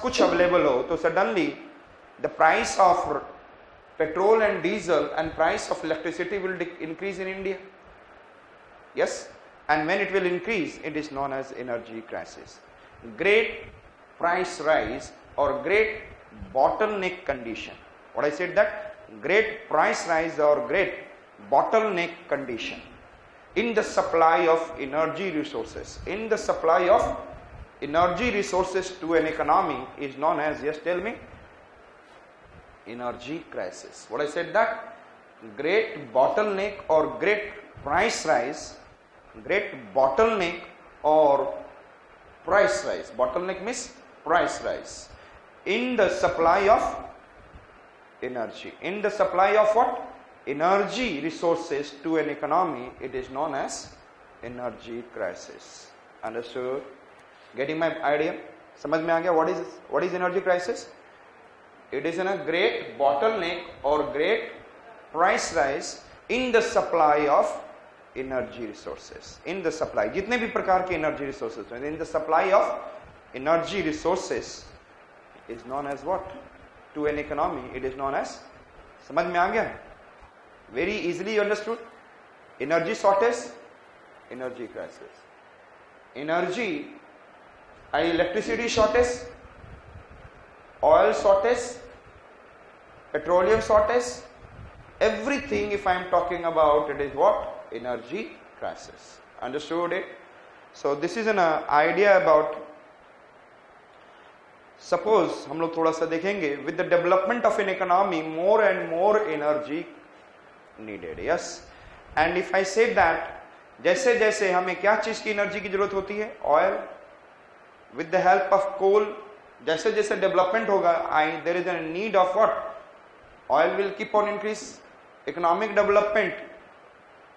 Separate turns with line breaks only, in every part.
कुछ अवेलेबल हो तो suddenly the price of petrol and diesel and price of electricity will increase in India. Yes, and when it will increase, it is known as energy crisis. Great price rise or great bottleneck condition. What I said that great price rise or great bottleneck condition in the supply of energy resources. In the supply of energy resources to an economy is known as, yes, tell me, energy crisis. What I said that great bottleneck or great price rise, great bottleneck or price rise. Bottleneck means price rise in the supply of energy. In the supply of what? Energy resources to an economy, it is known as energy crisis. Understood? Getting my idea? समझ में आ गया? What is energy crisis? It is in a great bottleneck or great price rise in the supply of energy resources. In the supply, जितने भी प्रकार के energy resources हैं, in the supply of energy resources is known as what? To an economy, it is known as, समझ में आ गया? Very easily understood. Energy shortage, energy crisis. Energy, electricity shortage, oil shortage, petroleum shortage, everything if I am talking about, it is what? Energy crisis. Understood it? So this is an idea about, suppose हम लोग थोड़ा सा देखेंगे, with the development of an economy, more and more energy needed. Yes, and if I say that जैसे जैसे हमें क्या चीज की एनर्जी की जरूरत होती है? Oil. with the help of coal, जैसे जैसे डेवलपमेंट होगा, there is a need of what? Oil will keep on increase. Economic development,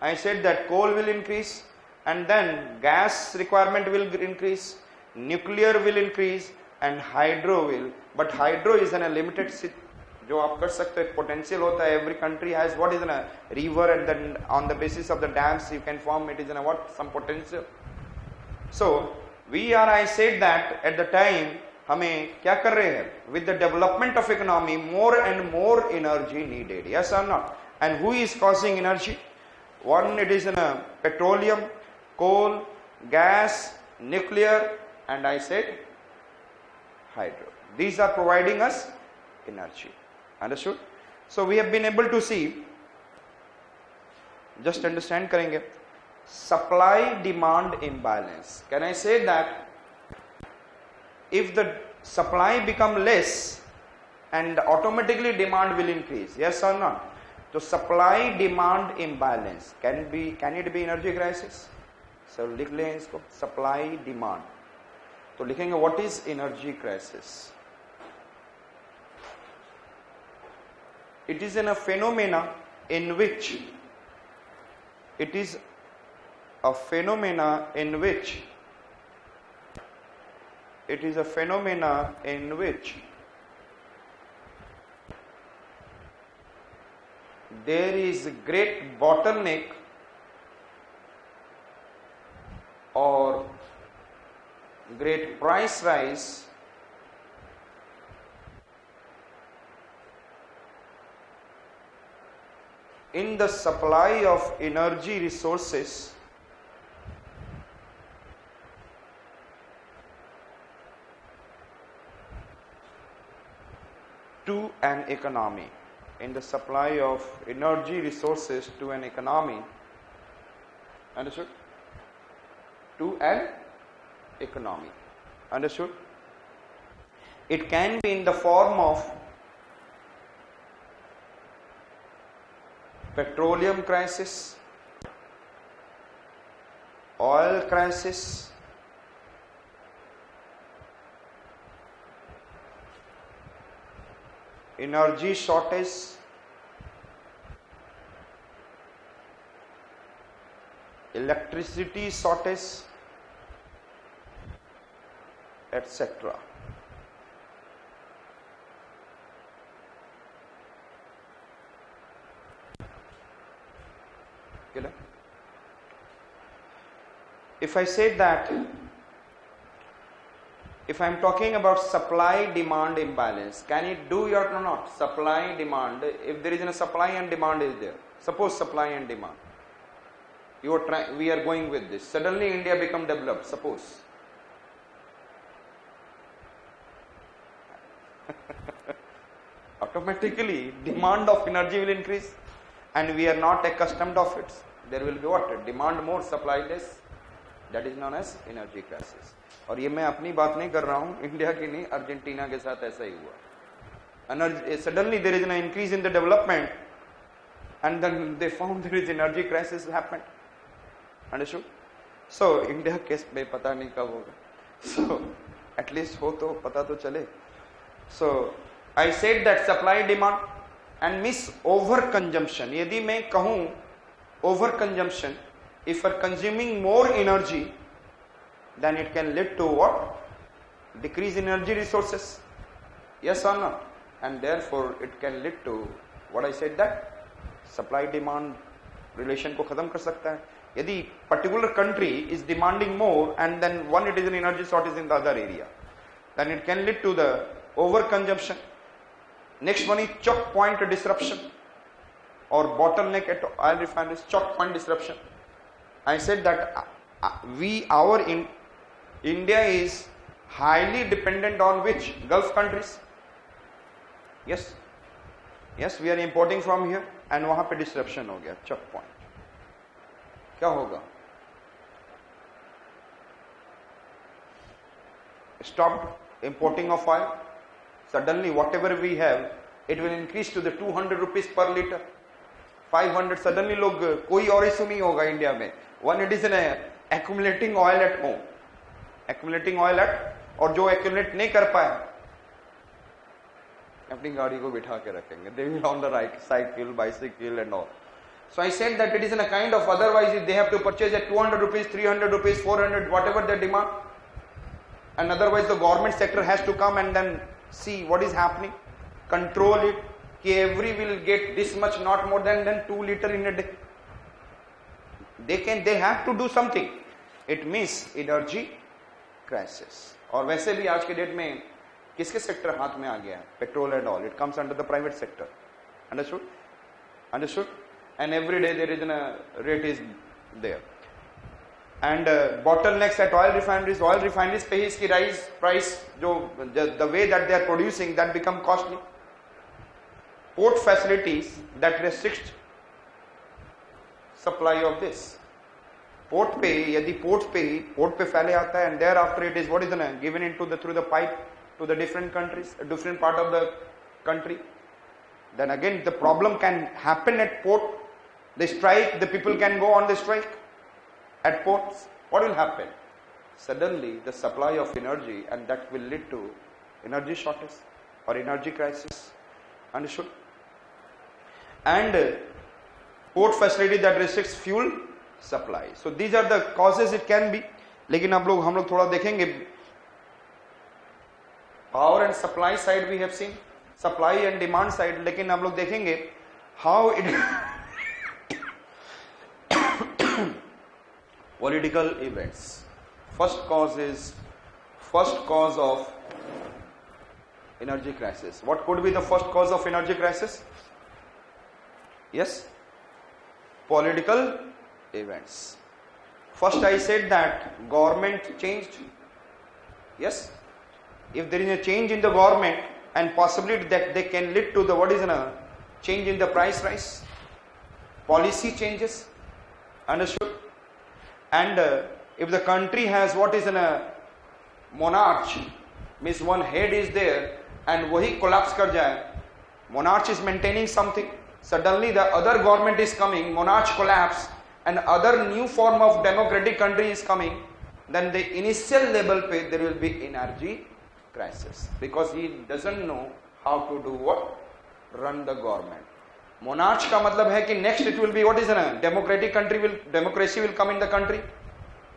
I said that coal will increase, and then gas requirement will increase, nuclear will increase, and hydro will. But hydro is in a limited, जो आप कर सकते हो, potential होता है. Every country has what is in a river, and then on the basis of the dams you can form it is in a what? Some potential. So we are, I said that at the time, हमें क्या कर रहे हैं? With the development of economy, more and more energy needed. Yes or not? And who is causing energy? One, it is in a petroleum, coal, gas, nuclear, and I said hydro. These are providing us energy. Understood? So we have been able to see, just understand करेंगे, supply demand imbalance. Can I say that if the supply become less and automatically demand will increase? Yes or not? So supply demand imbalance can it be energy crisis? So लिख लें इसको, supply demand. तो लिखेंगे what is energy crisis? It is in a phenomena in which there is a great bottleneck or great price rise in the supply of energy resources to an economy. In the supply of energy resources to an economy. Understood? To an economy. Understood? It can be in the form of petroleum crisis, oil crisis, energy shortage, electricity shortage, etc. If I say that if I am talking about supply demand imbalance, can it do or not? Supply demand, if there is a supply and demand is there, suppose supply and demand, we are going with this, suddenly India become developed, suppose. Automatically demand of energy will increase and we are not accustomed of it. There will be what? Demand more, supply less. That is known as energy crisis. और ये मैं अपनी बात नहीं कर रहा हूँ, India की नहीं, अर्जेंटीना के साथ ऐसा ही हुआ. Suddenly there is an increase in the development and then they found there is energy crisis happened. Understood? So India case में पता नहीं कब होगा. So at least हो तो पता तो चले. So I said that supply demand and miss over consumption. यदि मैं कहूँ over consumption, if you are consuming more energy, then it can lead to what? Decrease in energy resources. Yes or no? And therefore it can lead to what I said, that supply demand relation को खत्म कर सकता है. यदि particular country is demanding more and then one it is an energy shortage in the other area, then it can lead to the over consumption. Next one is choke point disruption or bottleneck at oil refineries. Choke point disruption. I said that India is highly dependent on which? Gulf countries. Yes, we are importing from here and वहाँ पे disruption हो गया, choke point. क्या होगा? Stopped importing of oil. Suddenly whatever we have, it will increase to the 200 rupees per liter, 500. Suddenly लोग कोई और issue नहीं होगा इंडिया में. One it is an accumulating oil at home, और जो accumulate नहीं कर पाए अपनी गाड़ी को बिठा के रखेंगे. They will on the right cycle, bicycle and all. So I said that it is in a kind of, otherwise if they have to purchase at 200 rupees, 300 rupees, 400, whatever their demand, and otherwise the government sector has to come and then see what is happening, control it, every will get this much, not more than 2 liter in a day. They have to do something. It means energy crisis. और वैसे भी आज के date में किसके sector हाथ में आ गया है? Petrol and all. It comes under the private sector. Understood? And every day there is a rate is there. And bottlenecks at oil refineries पे ही इसकी rise price, the way that they are producing, that become costly. Port facilities that restrict supply of this. Port पे फैले आता है and thereafter it is what is given into through the pipe to the different countries, a different part of the country. Then again the problem can happen at port. The strike, the people can go on the strike at ports. What will happen? Suddenly the supply of energy, and that will lead to energy shortage or energy crisis. Understood? And port facility that restricts fuel supply. So these are the causes it can be. लेकिन हम लोग थोड़ा देखेंगे. Power and supply side we have seen, supply and demand side. लेकिन हम लोग देखेंगे how it political events. First cause of energy crisis. What could be the first cause of energy crisis? Yes, political events. First I said that government changed. Yes, if there is a change in the government and possibly that they can lead to the change in the price rise, policy changes. Understood? And if the country has monarch, means one head is there and wahi collapse kar jaye, monarch is maintaining something, suddenly the other government is coming, monarch collapse and other new form of democratic country is coming, then the initial level pe there will be energy crisis, because he doesn't know how to do what? Run the government. Monarch का मतलब है कि next it will be democracy will come in the country,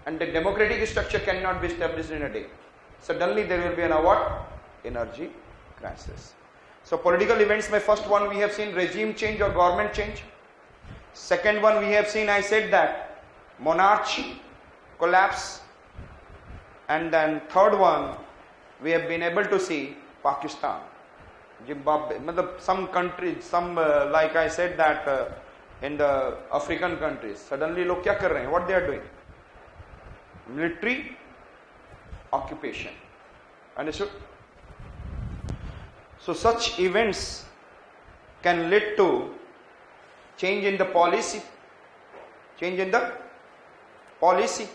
and the democratic structure cannot be established in a day. Suddenly there will be energy crisis. So political events, my first one we have seen regime change or government change. Second one we have seen, I said that monarch collapse, and then third one we have been able to see Pakistan, Zimbabwe, some countries, like I said that in the African countries, suddenly लोग क्या कर रहे हैं? What they are doing? Military occupation. Understood? So such events can lead to change in the policy. Change in the policy.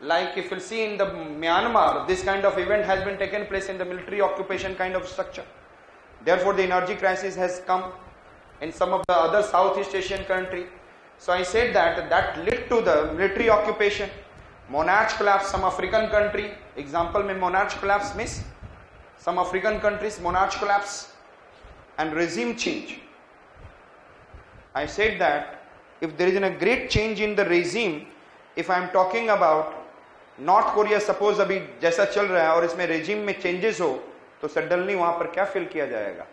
Like if you see in the Myanmar, this kind of event has been taken place in the military occupation kind of structure. Therefore, the energy crisis has come in some of the other Southeast Asian country. So I said that led to the military occupation, monarch collapse, some African country. Example में monarch collapse means some African countries monarch collapse and regime change. I said that if there is a great change in the regime, if I am talking about North Korea, suppose अभी जैसा चल रहा है और इसमें regime में changes हो, तो suddenly वहां पर क्या feel किया जाएगा?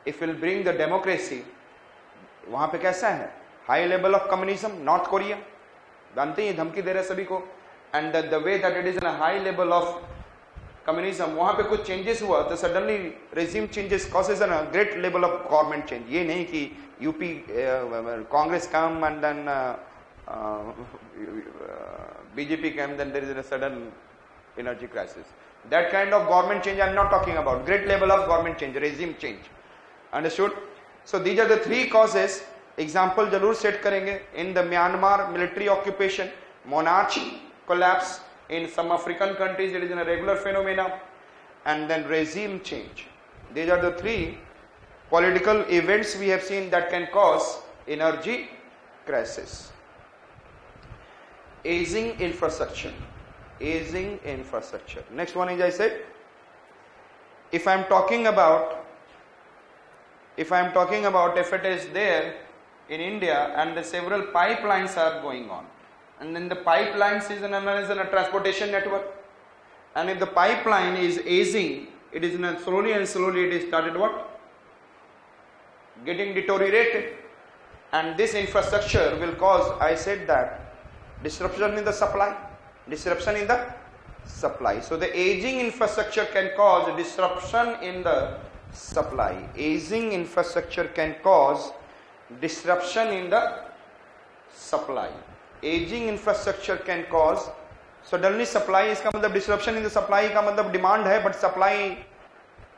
If will bring the democracy, वहां पे कैसा है? High level of communism, North Korea, जानते हैं धमकी दे रहे सभी को, and the way that it is in a high level of communism, वहां पे कुछ changes हुआ तो suddenly regime changes causes a great level of government change. ये नहीं कि UP Congress come and then BJP came, then there is a sudden energy crisis. That kind of government change I am not talking about. Great level of government change, regime change. Understood? So these are the three causes. Example जरूर set करेंगे. In the Myanmar military occupation, monarchy collapse. In some African countries it is a regular phenomena. And then regime change. These are the three political events we have seen that can cause energy crisis. Aging infrastructure. Aging infrastructure. Next one is, I said, if I am talking about if it is there in India and the several pipelines are going on, and then the pipelines is known as a transportation network, and if the pipeline is aging, it is slowly it is started what? Getting deteriorated, and this infrastructure will cause, I said that, disruption in the supply. So the aging infrastructure can cause disruption in the supply. Aging infrastructure can cause disruption in the supply. Aging infrastructure can cause suddenly supply, इसका मतलब disruption in the supply का मतलब demand है but supply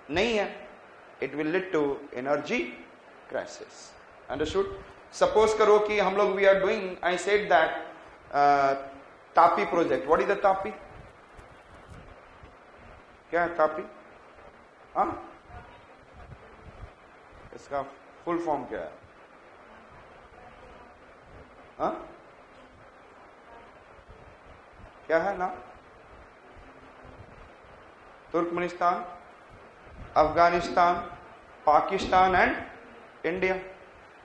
नहीं है. It will lead to energy crisis. Understood? Suppose करो कि हम लोग we are doing, I said that TAPI project. What is the TAPI? क्या है TAPI? हाँ? इसका फुल फॉर्म क्या है? हाँ? क्या है ना? Turkmenistan, Afghanistan, Pakistan and India.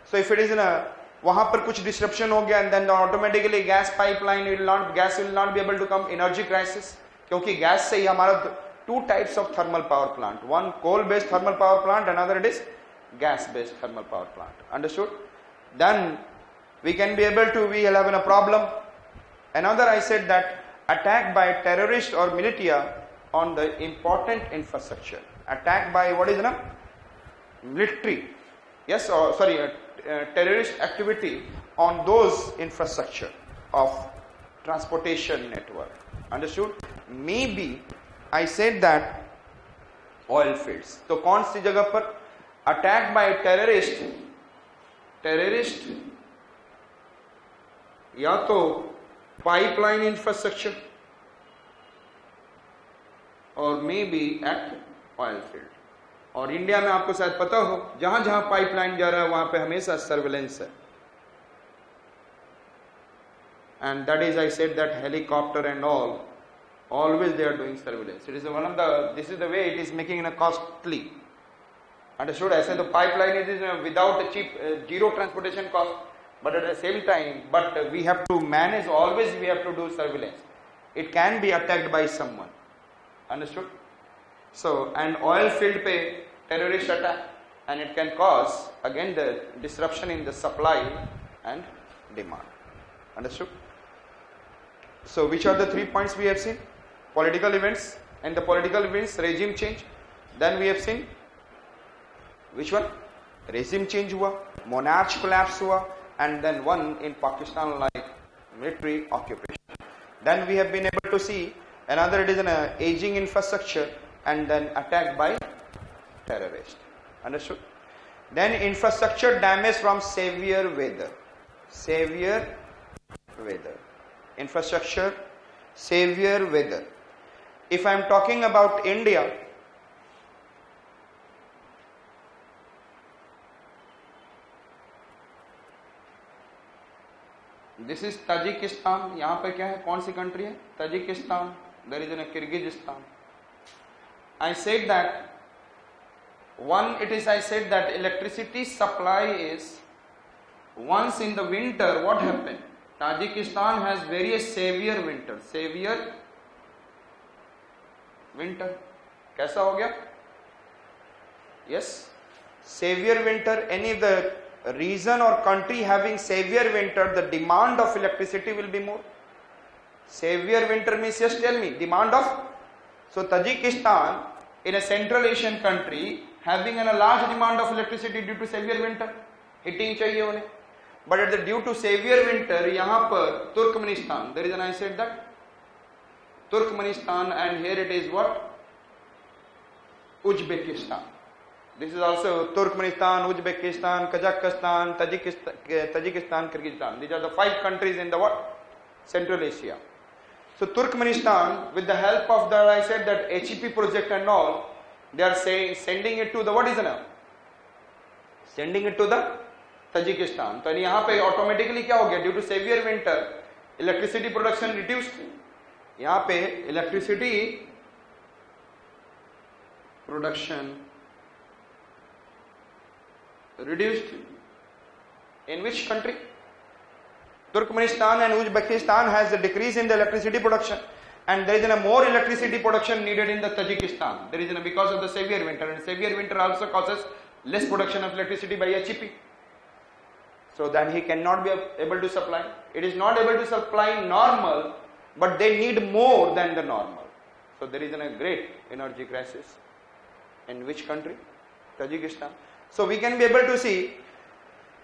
So if it is in a, वहां पर कुछ डिस्ट्रप्शन हो गया and then automatically gas pipeline gas will not be able to come, energy crisis. क्योंकि गैस से ही हमारा two types of thermal power plant, one coal based thermal power plant, another it is gas based thermal power plant. Understood? Then we can be able to, we will have a problem. Another, I said that attack by terrorist or militia on the important infrastructure. Attack by what is the military, yes, or sorry, terrorist activity on those infrastructure of transportation network. Understood? Maybe I said that oil fields. तो कौन सी जगह पर attack by terrorist या तो pipeline infrastructure और maybe at oil field. और India में आपको शायद पता हो जहां जहां पाइपलाइन जा रहा है वहां पे हमेशा सर्वेलेंस है. And that is, I said that helicopter and all, always they are doing surveillance. It is one of the, this is the way it is making a costly. Understood? I said the pipeline is without a cheap, zero transportation cost, but at the same time, but we have to manage, always we have to do surveillance. It can be attacked by someone. Understood? So, and oil field pe terrorist attack, and it can cause again the disruption in the supply and demand. Understood? So which are the 3 points we have seen? Political events, and the political means regime change. Then we have seen which one? Regime change hua, monarch collapse hua, and then one in Pakistan like military occupation. Then we have been able to see another, it is an aging infrastructure and then attack by terrorist. Understood? Then infrastructure damage from severe weather. Severe weather. Infrastructure, severe weather. If I am talking about India, this is Tajikistan. यहाँ पे क्या है, कौन सी country है? Tajikistan. There is a Kyrgyzstan. I said that I said that electricity supply is once in the winter. What happened? Tajikistan has very severe winter. Severe winter. कैसा हो गया? Yes. Severe winter. Any of the region or country having severe winter, the demand of electricity will be more. Severe winter means, just tell me, demand of. So Tajikistan, in a Central Asian country, having a large demand of electricity due to severe winter, heating चाहिए उन्हें. But at the due to severe winter, यहाँ पर Turkmenistan, there is an, I said that Turkmenistan, and here it is what? Uzbekistan. This is also Turkmenistan, Uzbekistan, Kazakhstan, Tajikistan, Kyrgyzstan. These are the 5 countries in the what? Central Asia. So Turkmenistan, with the help of the, I said that HEP project and all, they are sending it to the, what is the name? Sending it to the Tajikistan. तो यहाँ पे automatically क्या हो गया? Due to severe winter, electricity production reduced. यहाँ पे electricity production reduced. In which country? Turkmenistan and Uzbekistan has a decrease in the electricity production, and there is a more electricity production needed in the Tajikistan. There is because of the severe winter, and severe winter also causes less production of electricity by HEP. So then he cannot be able to supply. It is not able to supply normal, but they need more than the normal. So there is a great energy crisis. In which country? Tajikistan. So we can be able to see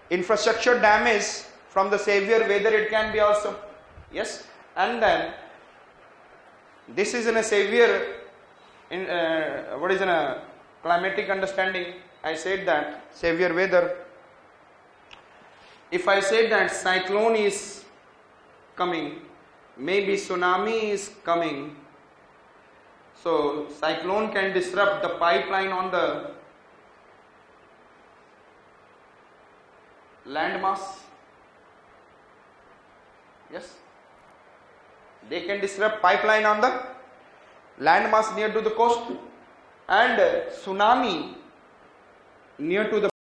infrastructure damage from the severe weather, it can be also. Yes. And then this is in a severe, what is in a climatic understanding. I said that severe weather. If I say that cyclone is coming, maybe tsunami is coming, so cyclone can disrupt the pipeline on the landmass. Yes, they can disrupt pipeline on the landmass near to the coast, and tsunami near to the